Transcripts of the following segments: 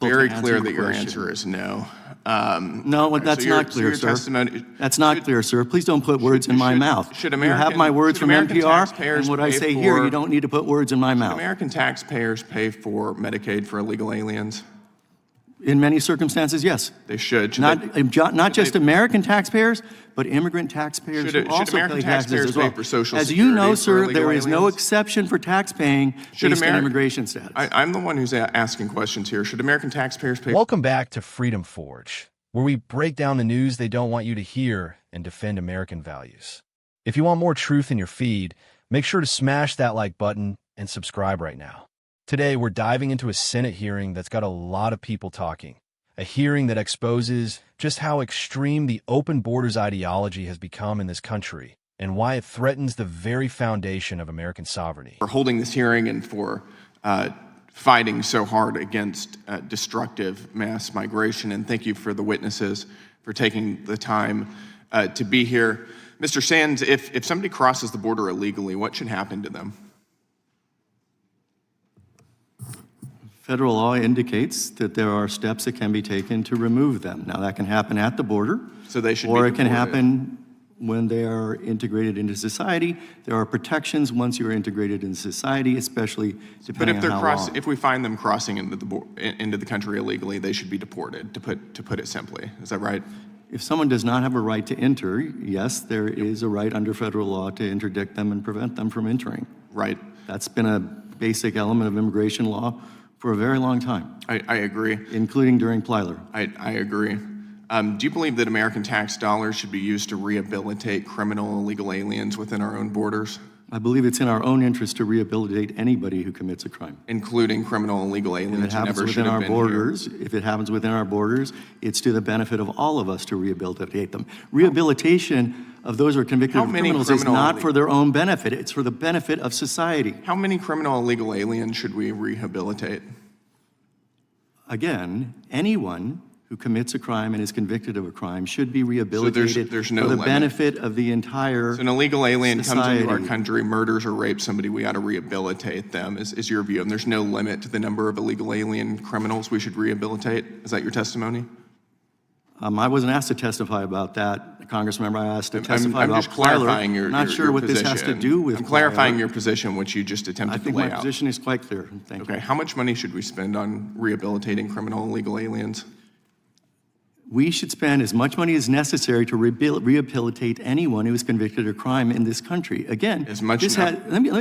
Very clear that your answer is no. No, that's not clear, sir. That's not clear, sir. Please don't put words in my mouth. You have my words from NPR, and what I say here, you don't need to put words in my mouth. Should American taxpayers pay for Medicaid for illegal aliens? In many circumstances, yes. They should. Not just American taxpayers, but immigrant taxpayers who also pay taxes as well. For Social as Security you know, sir, there is aliens? no exception for tax paying based on immigration status. I'm the one who's asking questions here. Should American taxpayers pay? Welcome back to Freedom Forge, where we break down the news they don't want you to hear and defend American values. If you want more truth in your feed, make sure to smash that like button and subscribe right now. Today, we're diving into a Senate hearing that's got a lot of people talking. A hearing that exposes just how extreme the open borders ideology has become in this country and why it threatens the very foundation of American sovereignty. For holding this hearing and for fighting so hard against destructive mass migration. And thank you for the witnesses for taking the time to be here. Mr. Sands, if somebody crosses the border illegally, what should happen to them? Federal law indicates that there are steps that can be taken to remove them. Now, that can happen at the border, so they should or it can happen when they are integrated into society. There are protections once you're integrated into society, especially depending on how long. If we find them crossing into the country illegally, they should be deported, to put it simply. Is that right? If someone does not have a right to enter, yes, there is a right under federal law to interdict them and prevent them from entering. Right. That's been a basic element of immigration law for a very long time. I agree. Including during Plyler. I agree. Do you believe that American tax dollars should be used to rehabilitate criminal illegal aliens within our own borders? I believe it's in our own interest to rehabilitate anybody who commits a crime. Including criminal illegal aliens who never should have been here. If it happens within our borders, it's to the benefit of all of us to rehabilitate them. Rehabilitation of those who are convicted of criminals is not for their own benefit. It's for the benefit of society. How many criminal illegal aliens should we rehabilitate? Again, anyone who commits a crime and is convicted of a crime should be rehabilitated there's no for the limit. benefit of the entire So an illegal alien society. comes into our country, murders or rapes somebody, we ought to rehabilitate them, is your view. And there's no limit to the number of illegal alien criminals we should rehabilitate? Is that your testimony? I wasn't asked to testify about that, Congressmember. I asked to testify I'm about just clarifying Plyler. your Not sure your what position. this has to do with I'm clarifying Plyler. your position, which you just attempted to lay out. I think my position is quite clear. Thank you. Okay, how much money should we spend on rehabilitating criminal illegal aliens? We should spend as much money as necessary to rehabilitate anyone who is convicted of crime in this country. Again, let me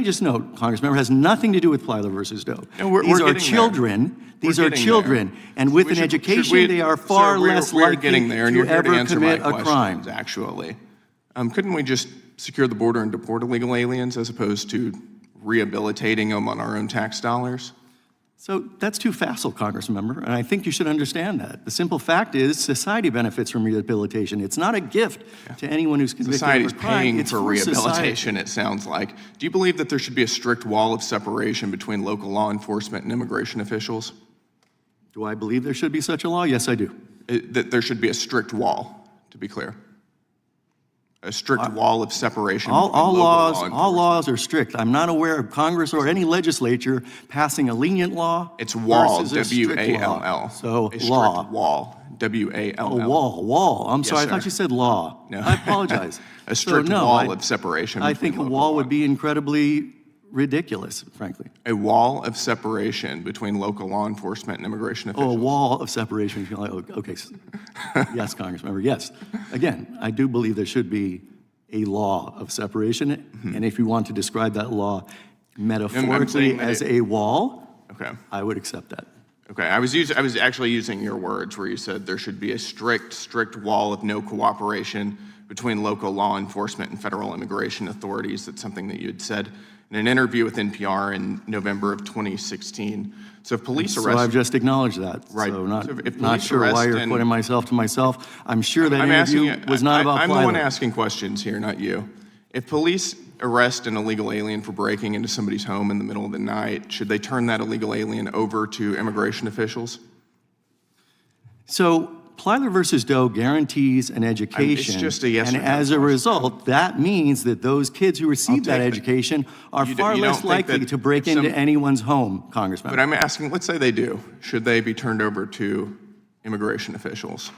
just note, Congressmember, has nothing to do with Plyler versus Doe. No, These are children. These are children, and with an education, they are far less likely to ever commit a crime. Actually, couldn't we just secure the border and deport illegal aliens as opposed to rehabilitating them on our own tax dollars? So that's too facile, Congressmember, and I think you should understand that. The simple fact is society benefits from rehabilitation. It's not a gift to anyone who's convicted of a crime. Society's paying for rehabilitation, it sounds like. Do you believe that there should be a strict wall of separation between local law enforcement and immigration officials? Do I believe there should be such a law? Yes, I do. That there should be a strict wall, to be clear. A strict wall of separation. All laws are strict. I'm not aware of Congress or any legislature passing a lenient law. It's wall, W-A-L-L. So a law. Strict wall, W-A-L-L. Oh, wall. I'm sorry, sir. I thought you said law. No. I apologize. A strict wall of separation. I think a wall would be incredibly ridiculous, frankly. A wall of separation between local law enforcement and immigration officials. Oh, a wall of separation. Okay. Yes, Congressmember, yes. Again, I do believe there should be a law of separation, and if you want to describe that law metaphorically as a wall, okay, I would accept that. Okay, I was actually using your words where you said there should be a strict wall of no cooperation between local law enforcement and federal immigration authorities. That's something that you had said in an interview with NPR in November of 2016. So if police arrest... So I've just acknowledged that. Right. So not sure why you're putting myself to myself. I'm sure that interview was not about I'm the one asking questions here, not you. If police arrest an illegal alien for breaking into somebody's home in the middle of the night, should they turn that illegal alien over to immigration officials? So Plyler versus Doe guarantees an education. just a yes and or no as a question. result, that means that those kids who receive that take that. education are You far don't less think likely that to break if some- into anyone's home, Congressman. But I'm asking, let's say they do. Should they be turned over to immigration officials?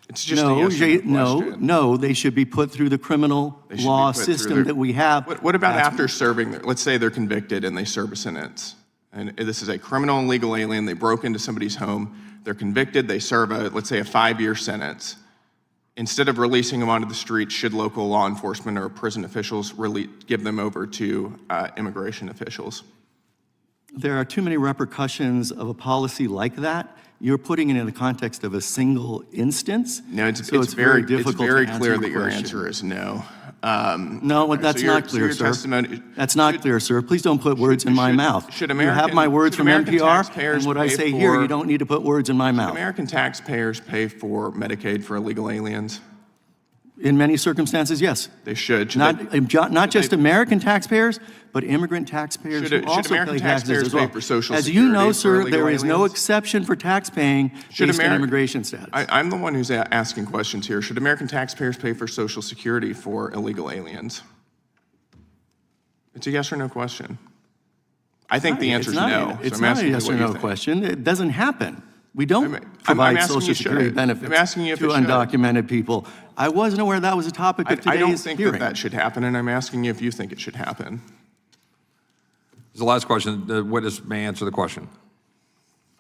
It's just a yes or no question. No, they should be put through the criminal They should be law put through system their- that we have. What about after serving, let's say they're convicted and they serve a sentence. And this is a criminal and legal alien, they broke into somebody's home, they're convicted, they serve let's say a 5-year sentence. Instead of releasing them onto the street, should local law enforcement or prison officials really give them over to immigration officials? There are too many repercussions of a policy like that. You're putting it in the context of a single instance. No, it's so very difficult very to answer clear your that your question. answer is no. No, that's so your- not so clear, your sir. testimony- That's not clear, sir. Please don't put words in my mouth. should You have American- my words should from American NPR, taxpayers and what I pay say here, for- you don't need to put words in my mouth. American taxpayers pay for Medicaid for illegal aliens? In many circumstances, yes. They should. Should Not just they- American taxpayers, but immigrant taxpayers Should who also American pay taxes taxpayers as well. pay for Social As you Security know, for sir, illegal there is no aliens? exception for tax paying based on immigration status. I'm the one who's asking questions here. Should American taxpayers pay for Social Security for illegal aliens? It's a yes or no question. I think the answer is no. It's so I'm not a asking you yes what or you no think. question. It doesn't happen. We don't I'm provide asking Social you, Security should it? benefits I'm asking you if to it should. undocumented people. I wasn't aware that was a topic of I don't today's think hearing. that should happen, and I'm asking you if you think it should happen. This is the last question. The witness may answer the question.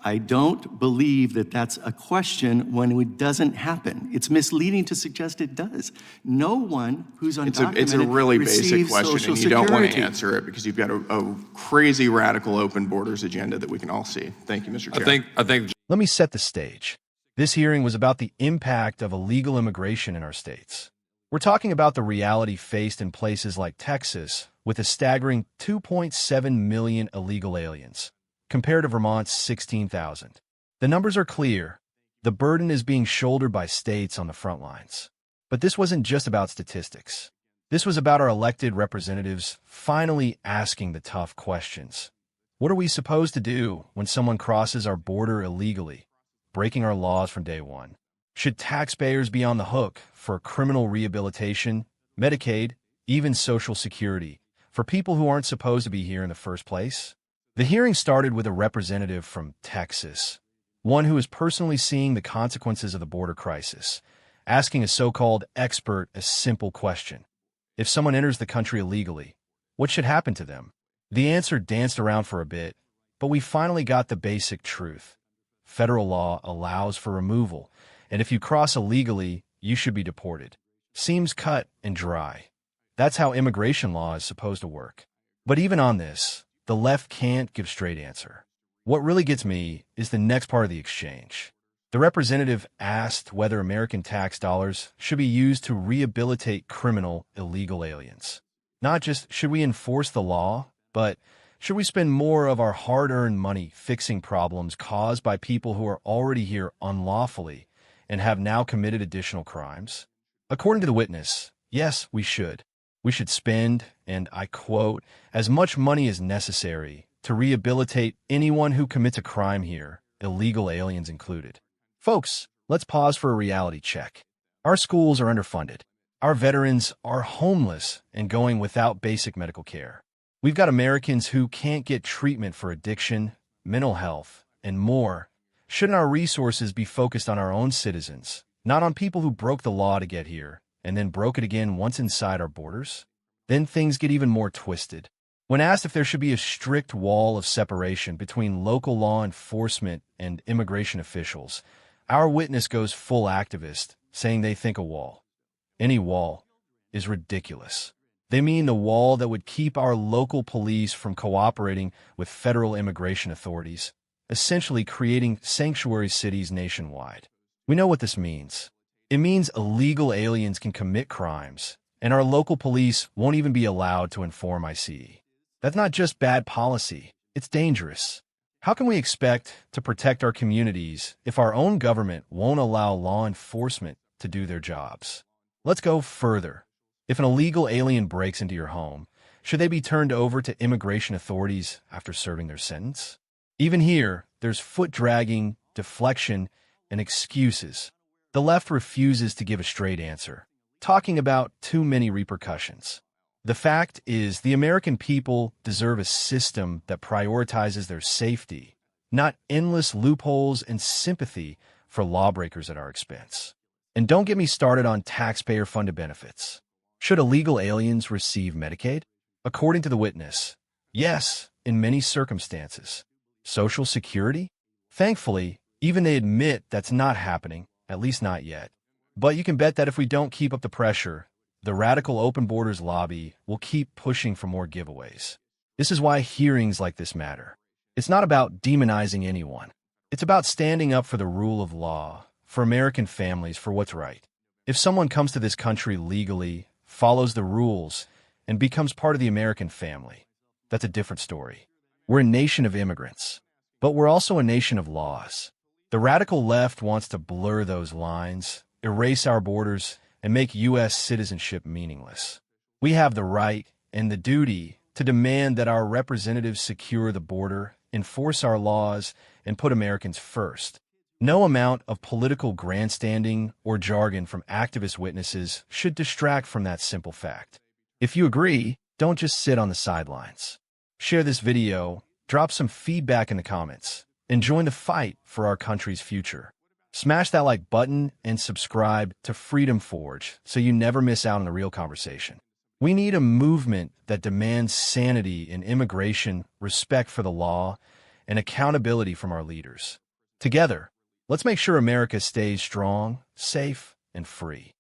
I don't believe that that's a question when it doesn't happen. It's misleading to suggest it does. No one who's undocumented It's a really basic receives question, Social and you don't want to Security. answer it because you've got a crazy radical open borders agenda that we can all see. Thank you, Mr. Chair. I think Let me set the stage. This hearing was about the impact of illegal immigration in our states. We're talking about the reality faced in places like Texas, with a staggering 2.7 million illegal aliens, compared to Vermont's 16,000. The numbers are clear. The burden is being shouldered by states on the front lines. But this wasn't just about statistics. This was about our elected representatives finally asking the tough questions. What are we supposed to do when someone crosses our border illegally, breaking our laws from day one? Should taxpayers be on the hook for criminal rehabilitation, Medicaid, even Social Security, for people who aren't supposed to be here in the first place? The hearing started with a representative from Texas, one who is personally seeing the consequences of the border crisis, asking a so-called expert a simple question. If someone enters the country illegally, what should happen to them? The answer danced around for a bit, but we finally got the basic truth. Federal law allows for removal, and if you cross illegally, you should be deported. Seems cut and dry. That's how immigration law is supposed to work. But even on this, the left can't give straight answer. What really gets me is the next part of the exchange. The representative asked whether American tax dollars should be used to rehabilitate criminal illegal aliens. Not just should we enforce the law, but should we spend more of our hard-earned money fixing problems caused by people who are already here unlawfully and have now committed additional crimes? According to the witness, yes, we should. We should spend, and I quote, as much money as necessary to rehabilitate anyone who commits a crime here, illegal aliens included. Folks, let's pause for a reality check. Our schools are underfunded. Our veterans are homeless and going without basic medical care. We've got Americans who can't get treatment for addiction, mental health, and more. Shouldn't our resources be focused on our own citizens, not on people who broke the law to get here and then broke it again once inside our borders? Then things get even more twisted. When asked if there should be a strict wall of separation between local law enforcement and immigration officials, our witness goes full activist, saying they think a wall, any wall, is ridiculous. They mean the wall that would keep our local police from cooperating with federal immigration authorities, essentially creating sanctuary cities nationwide. We know what this means. It means illegal aliens can commit crimes, and our local police won't even be allowed to inform ICE. That's not just bad policy, it's dangerous. How can we expect to protect our communities if our own government won't allow law enforcement to do their jobs? Let's go further. If an illegal alien breaks into your home, should they be turned over to immigration authorities after serving their sentence? Even here, there's foot-dragging, deflection, and excuses. The left refuses to give a straight answer, talking about too many repercussions. The fact is, the American people deserve a system that prioritizes their safety, not endless loopholes and sympathy for lawbreakers at our expense. And don't get me started on taxpayer-funded benefits. Should illegal aliens receive Medicaid? According to the witness, yes, in many circumstances. Social Security? Thankfully, even they admit that's not happening, at least not yet. But you can bet that if we don't keep up the pressure, the radical open borders lobby will keep pushing for more giveaways. This is why hearings like this matter. It's not about demonizing anyone. It's about standing up for the rule of law, for American families, for what's right. If someone comes to this country legally, follows the rules, and becomes part of the American family, that's a different story. We're a nation of immigrants, but we're also a nation of laws. The radical left wants to blur those lines, erase our borders, and make U.S. citizenship meaningless. We have the right and the duty to demand that our representatives secure the border, enforce our laws, and put Americans first. No amount of political grandstanding or jargon from activist witnesses should distract from that simple fact. If you agree, don't just sit on the sidelines. Share this video, drop some feedback in the comments, and join the fight for our country's future. Smash that like button and subscribe to Freedom Forge so you never miss out on the real conversation. We need a movement that demands sanity in immigration, respect for the law, and accountability from our leaders. Together, let's make sure America stays strong, safe, and free.